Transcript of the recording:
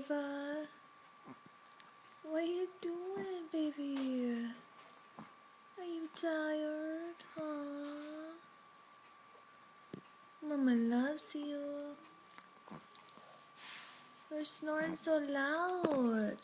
Ava, what are you doing, baby? Are you tired? Aww. Mama loves you. You're snoring so loud.